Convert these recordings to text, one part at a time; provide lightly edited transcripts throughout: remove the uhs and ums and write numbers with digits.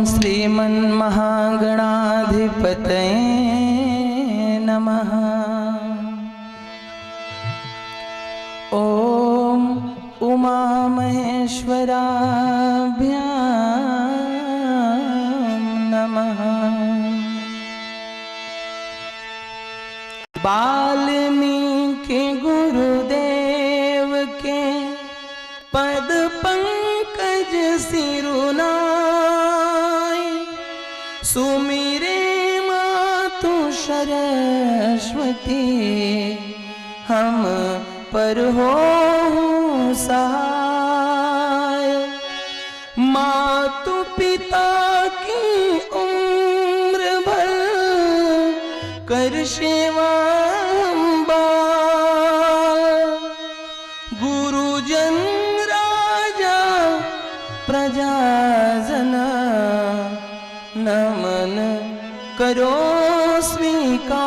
श्रीमन्महागणाधिपतये नमः। ॐ उमामहेश्वराभ्यां नमः। वाल्मीकि गुरुदेव के पद पंकज सिरुनाई, सुमिरे मातु सरस्वती हम पर हो सहाय। मातु पिता की उम्र भर कर सेवा गुरुजन राजा प्रजाजन नमन करो स्वीकार।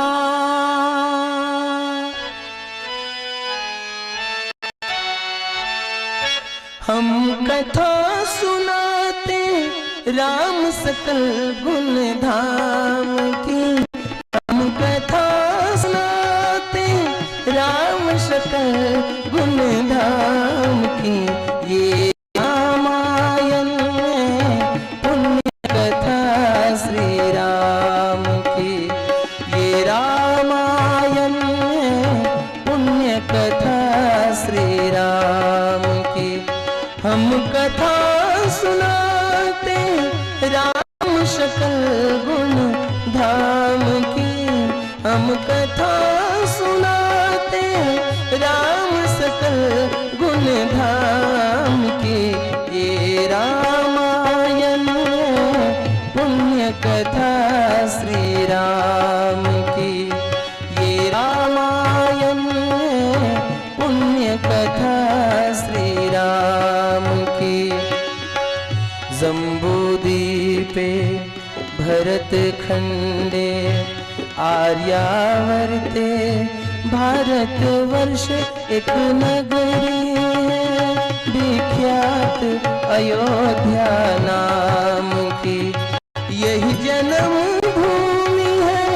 हम कथा सुनाते राम सकल गुण धाम की, हम कथा सुनाते राम सकल गुण धाम की। ये रामायण पुण्य कथा श्री राम की, ये रामायण पुण्य कथा श्री राम की। हम कथा सुनाते राम सकल गुण धाम की, हम कथा सुनाते राम सकल गुण धाम की। ये रामायण पुण्य कथा श्री राम की, ये रामायण पुण्य कथा श्री राम की। जम्बूद्वीपे भरत खंडे आर्यावर्ते भारत वर्ष एक नगरी है विख्यात अयोध्या नाम की। यही जन्म भूमि है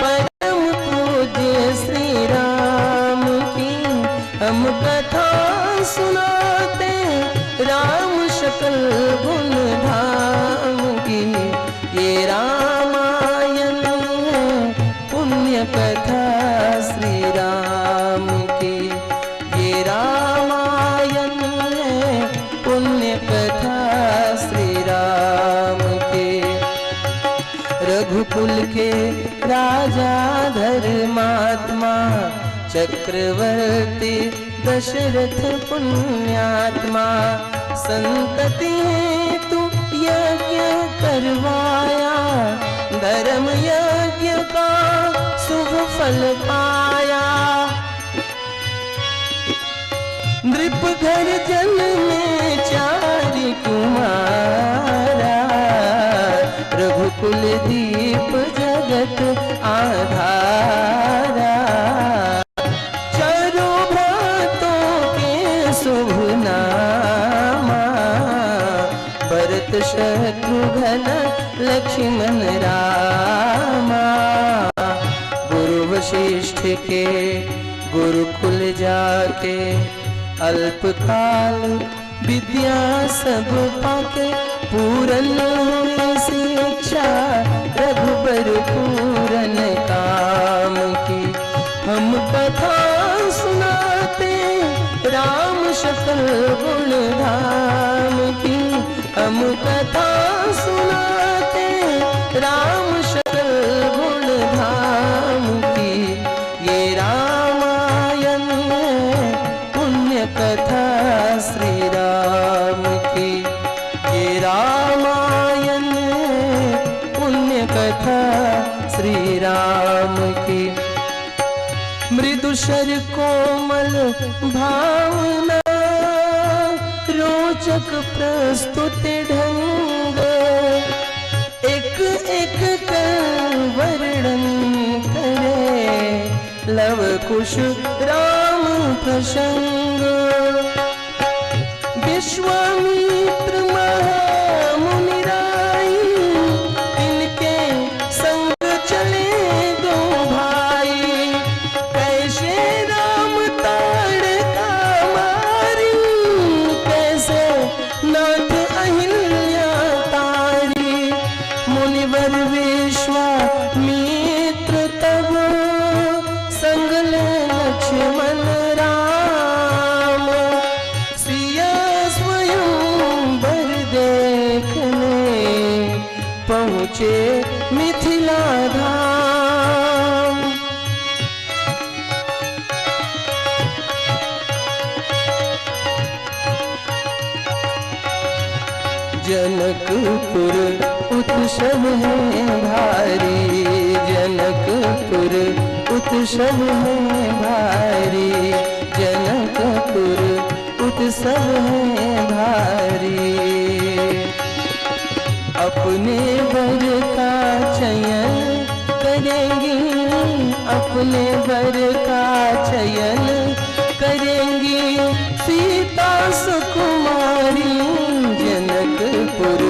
परम पूज्य श्री राम की। हम कथा सुनाते राम सकल गुण धाम की। ये रामायण पुण्य कथा श्री राम की, ये रामायण पुण्य कथा श्री राम की। रघुकुल के राजा धर्मात्मा चक्रवर्ती दशरथ पुण्यात्मा, संतति हेतु यज्ञ करवाया, धर्म यज्ञ का शुभ फल पाया। नृप घर जन में 4 कुमारा, रघुकुल दीप जगत आधारा। चारों भ्रातों के शुभ नामा, भरत शत्रुघ्न लक्ष्मण रामा। गुरु वशिष्ठ के गुरुकुल जाके, अल्पकाल विद्या सब पाके। पूरन हुई शिक्षा रघुबर पूरन काम की। हम कथा सुनाते राम सकल गुण धाम की। हम कथा सुनाते राम सकल गुण धाम की। ये रामायण पुण्य कथा श्री राम की, ये रामायण पुण्य कथा श्री राम की। मृदु शर कोमल भावना, रोचक प्रस्तुत ढंग, एक एक कर वर्णन करे, लव कुश राम प्रसंग। विश्वामित्र महामुनि राई, पहुँचे मिथिला धाम। जनकपुर उत्सव है भारी, जनकपुर उत्सव है भारी, जनकपुर उत्सव है भारी। अपने वर का चयन करेंगी, अपने वर का चयन करेंगी सीता सुकुमारी। जनकपुर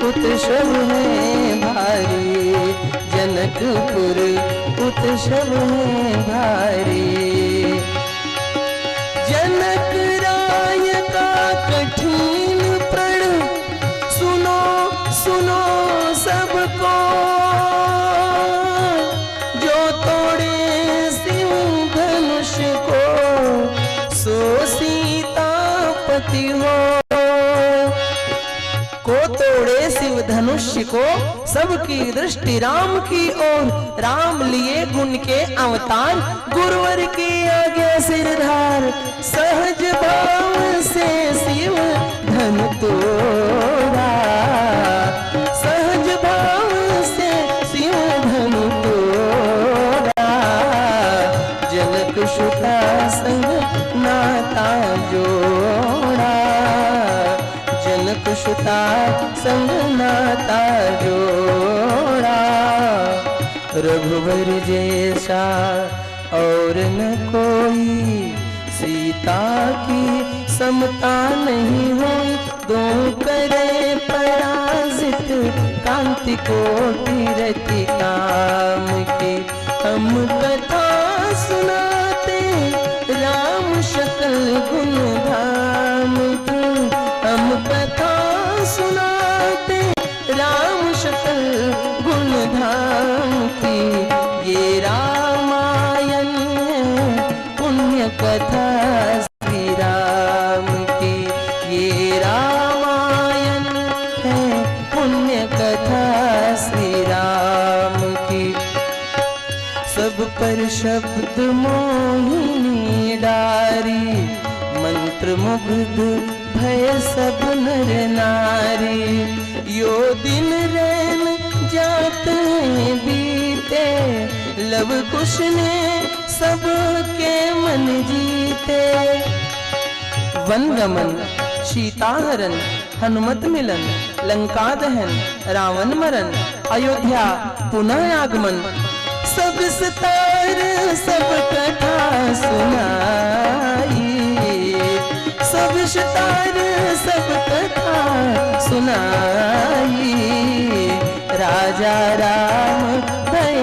उत्सव है भारी, जनकपुर उत्सव है भारी। जनक राय का कठिन प्रण सुनो सुनो सबको, जो तोड़े सिंह धनुष को सो सीतापति हो। को तोड़े शिव धनुष्य को सबकी दृष्टि राम की ओर, राम लिए गुण के अवतार, गुरुवर की आज्ञा सिरधार। सहज भाव से शिव धन तोड़ा, सहज भाव से शिव धन तोड़ा। जनक सुता संग नाता जोड़ा, जनक सुता संग नाता जोड़ा। रघुवर जैसा और न कोई, सीता की समता नहीं हुई। दो करे पराजित कांति कोटि रति काम की। हम कथा सुनाते राम शकल गुण धाम की, हम कथा सुनाते राम शकल गुण धाम की। ये रामायण पुण्य कथा श्री राम की, ये रामायण है पुण्य कथा श्री राम की। सब पर शब्द मोहिनी डारी, मंत्र मुग्ध भय सब नर नारी। यो दिन रैन जात हैं बीते, लव कुश ने सबके मन जीते। वनगमन, सीताहरण, हनुमत मिलन, लंका दहन, रावण मरण, अयोध्या पुनः आगमन। सब सतार सब कथा सुनाई, सब सतार सब कथा सुनाई। राजा राम भय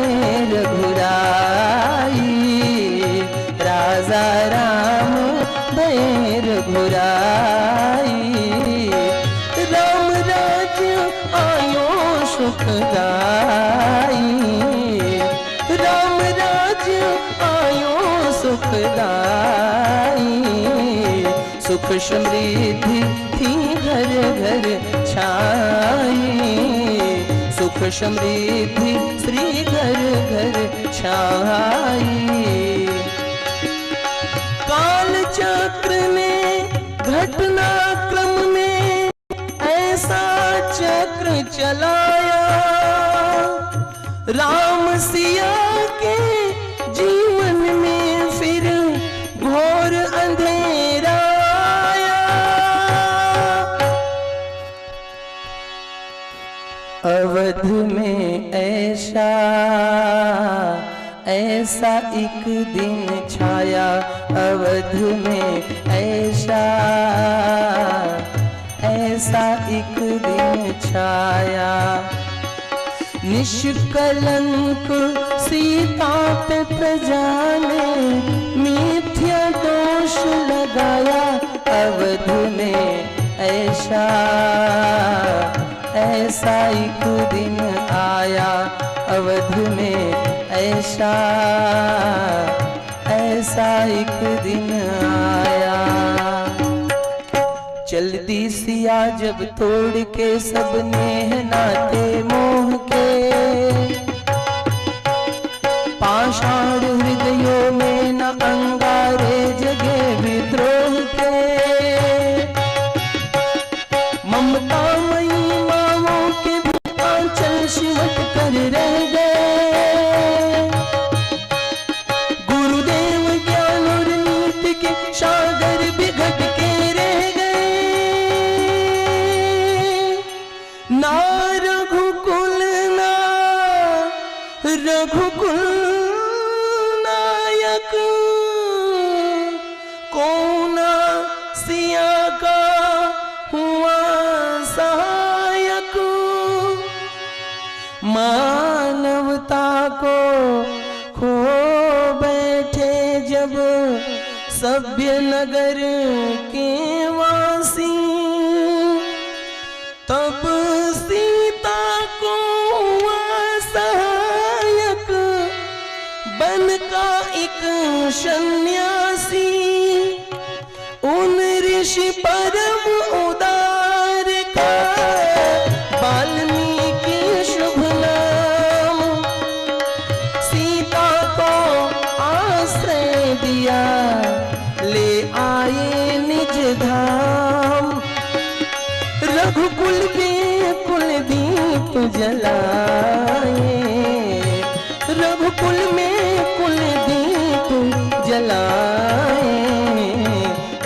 रघुराई, राजा राम भय रघुराई। राम राज्य आयो सुखदाई, राम राज्य आयो सुखदाई। सुख समृद्धि थी घर घर छाई, सुख समृद्धि श्री घर घर छाई। काल चक्र ने घटनाक्रम में ऐसा चक्र चलाया, राम सिया के जीवन में फिर घोर अंधेरा आया। अवध में ऐसा ऐसा एक दिन छाया, अवध में ऐसा ऐसा एक दिन छाया। निष्कलंक सीता पे प्रजा ने मिथ्या दोष लगाया। अवध में ऐसा ऐसा एक दिन आया, अवध में ऐसा ऐसा एक दिन आया। जल्दी सिया जब तोड़ के सब नेह नाते मोह के, पाषाण हृदयों में न अंगारे जगे विद्रोह के, ममता मई माओं के भी आंचल सिमट कर रह गए, गुरुदेव ज्ञान और नीति के सागर भी घट के रह गए, ना रघुकुल ना रघुकुल नायक, कोना सिया का हुआ सहायक, मानवता को खो बैठे जब सभ्य नगर के वासी, तब सीता को सहायक बन का एक सन्यासी, उन ऋषि परम उदार का वाल्मीकि शुभ नाम, सीता को आश्रय दिया ले आए निज धाम, रघुकुल के कुल दीप जलाए, रघुकुल में कुल दीप जलाए,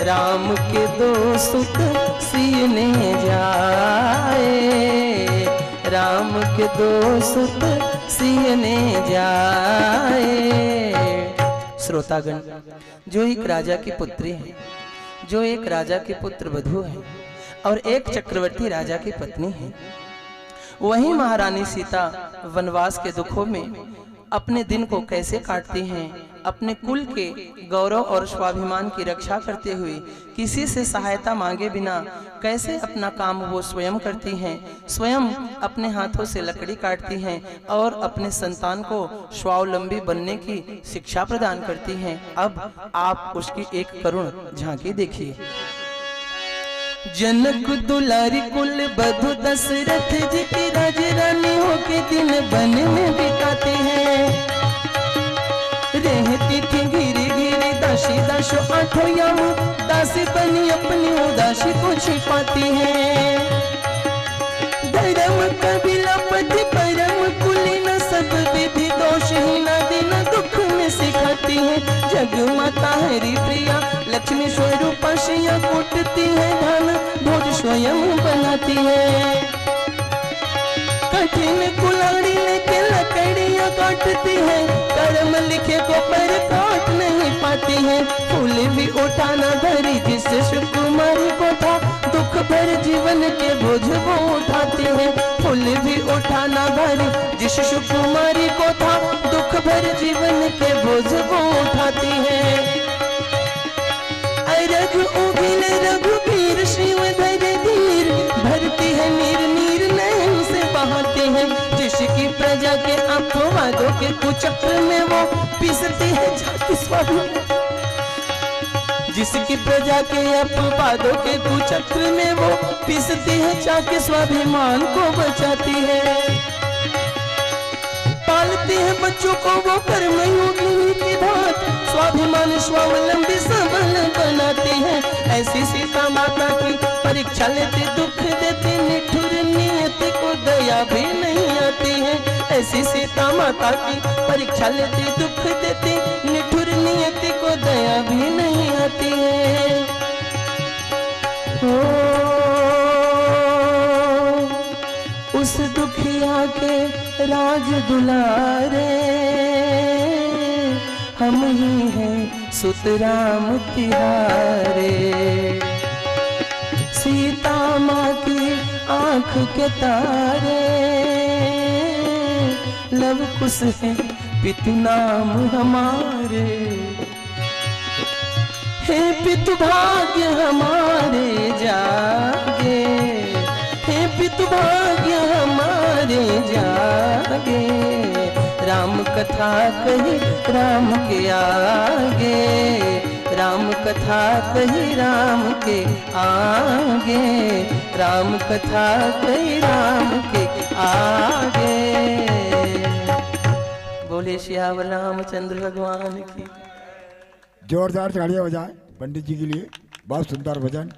राम के दो सुत सीने जाए, राम के दो सुत सीने जाए। श्रोतागण, जो एक राजा की पुत्री है, जो एक राजा के पुत्र वधू है और एक चक्रवर्ती राजा की पत्नी है, वही महारानी सीता वनवास के दुखों में अपने दिन को कैसे काटती हैं, अपने कुल के गौरव और स्वाभिमान की रक्षा करते हुए किसी से सहायता मांगे बिना कैसे अपना काम वो स्वयं करती हैं, स्वयं अपने हाथों से लकड़ी काटती हैं और अपने संतान को स्वावलंबी बनने की शिक्षा प्रदान करती हैं। अब आप उसकी एक करुण झांकी देखिए। जनक दुलारी कुल बधु दशरथ जी की राजरानी होके दिन वन में बिताते हैं, रहती थी घिरी घिरी दासी दासो आठों याम, दासी बनी अपनी उदासी को छिपाती है, धर्म कबीला पति परम कुलीन सब विधि दोषहीन दिन दुख में सिखाती है, जग माता हरि प्रिया लक्ष्मी स्वरूप शिया कूटती है धन भोज स्वयं बनाती है, कठिन कुल्हाड़ी लेके लकड़ियां काटती है, कर्म लिखे को पर काट नहीं पाती है, फूल भी उठाना धरी जिस सुकुमारी को था, दुख भर जीवन के बोझ वो उठाती है, फूल भी उठाना धरी जिस सुकुमारी को था, दुख भर जीवन के बोझ वो उठाती है, रघु उगिले रघुवीर शिव धरे धीर, भरती है नीर नीर नयन से बहाती है, जिसकी प्रजा के अपवादों के कुचक्र में वो पीसती है जाति स्वाभिमान, जिसकी प्रजा के अपवादों के कुचक्र में वो पीसती है जाति स्वाभिमान को बचाती है, पालती है बच्चों को वो कर्मयोगिनी की भांति, स्वाभिमान स्वावलंबी सबल बनाती है, ऐसी सीता माता की परीक्षा लेती दुख देती, निठुर नियति को दया भी नहीं आती है, ऐसी सीता माता की परीक्षा लेती दुख देती, निठुर नियति को दया भी नहीं आती है। उस दुखिया के राज दुलारे हम ही हैं सुतराम तिहारे, सीता माँ की आँख के तारे, लव कुश है पितु नाम हमारे, हे पितु भाग्य हमारे जागे, हे पितु भाग्य हमारे जागे, राम कथा कही राम के आगे, राम कथा कही राम के आगे, राम कथा कही राम के आगे। बोले श्यावर रामचंद्र भगवान की। जोरदार तालियां बजाएं पंडित जी के लिए, बहुत सुंदर भजन।